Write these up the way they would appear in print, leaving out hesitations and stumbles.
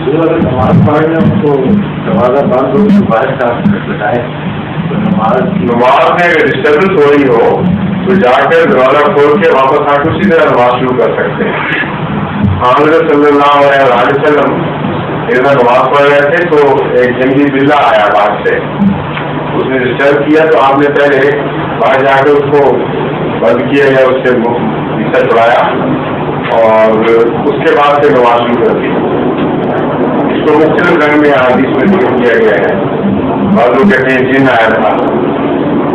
نماز پڑھنے کو دروازہ بند ہو تو باہر کا بتائیں تو نماز میں اگر ڈسٹربنس ہو رہی ہو تو جا کر دروازہ کھول کے واپس آ کے اسی طرح نماز شروع کر سکتے ہیں. حضرت صلی اللہ علیہ وسلم ادھر نماز پڑھ رہے تھے تو ایک جنگی بلّا آیا باہر سے, اس نے ڈسٹرب کیا تو آپ نے پہلے باہر جا کے اس کو بند کیا یا اس سے حصہ چھڑایا اور اس کے بعد سے نماز شروع کر دی. اس کو مختلف رنگ میں حدیث میں ذکر کیا گیا ہے. بعض لوگ کہتے ہیں جن آیا تھا,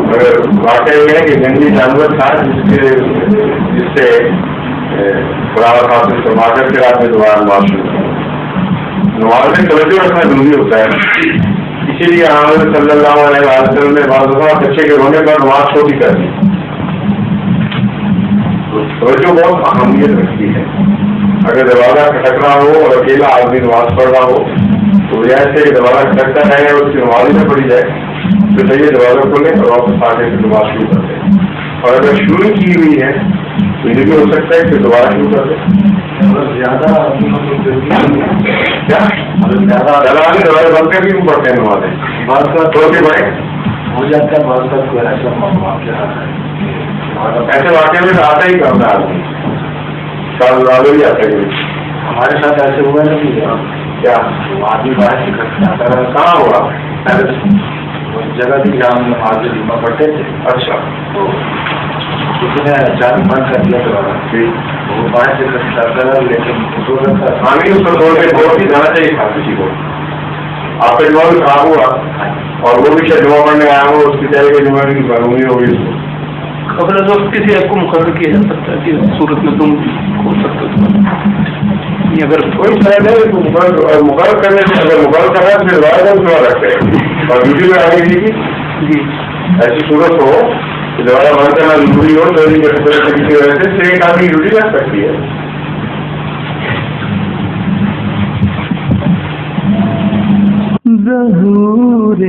مگر واقعہ یہ ہے کہ جنگلی جانور تھا جس سے خدا خاص فرما کر کے رات میں دوبارہ نماز شروع کی. نماز میں توجہ رکھنا ضروری ہوتا ہے, اسی لیے حضرت صلی اللہ علیہ وسلم نے بعض دفعہ بچے کے رونے پر نماز چھوٹی کر دی. توجہ بہت اہمیت رکھتی ہے. اگر دروازہ کھٹک رہا ہو اور اکیلا آدمی نماز پڑھ رہا ہو تو جیسے دروازہ کھٹکتا ہے اور اس کی نماز نہ پڑی جائے تو چاہیے دروازہ کھولیں اور واپس آ کے نماز شروع کر دیں. اور اگر شروع کی ہوئی ہے تو یہ بھی ہو سکتا ہے کہ دوبارہ شروع کر دیں. زیادہ دروازے بند کر کے پڑھتے ہیں نمازیں, بعض کا چھوڑ کے پڑھیں ہو جاتا ہے, بعض کا کوئی ایسا واقعہ ایسے واقعے میں آتا ہی کم ہے آدمی, سال ہی آتا ہے. ہمارے ساتھ ایسے ہوا ہے نا کیا آدمی باہر سے کھٹکتا رہا, کہاں ہوا؟ جگہ تھی جہاں ہم نماز جمعہ پڑھتے تھے. اچھا, تو کسی نے اچانک بند کر دیا دوبارہ, وہ باہر سے کھٹکتا رہا لیکن ہمیں اس کو چھوڑ کے بہت ہی جانا چاہیے تھا کسی کو. آپ کا جمعہ بھی خراب ہوا اور وہ بھی شاید جمعہ پڑھنے آیا ہو, اس کی طرح کی جمعہ کی معلومی ہوگی اس کو. قبل از وقت کسی ایپ کو مقرر کیا جا سکتا ہے کہ صورت میں تم کھول سکتے ہو. اگر کوئی شاید ہے تو مقرر کرنے سے اگر مقرر کرنا ہے تو پھر دوبارہ جمع رکھتے ہیں اور ویڈیو میں آگے جی ایسی صورت ہو کہ دوبارہ بند کرنا ضروری ہو تو کسی وجہ سے ایک آدمی ڈیوٹی رکھ سکتی ہے. ظہور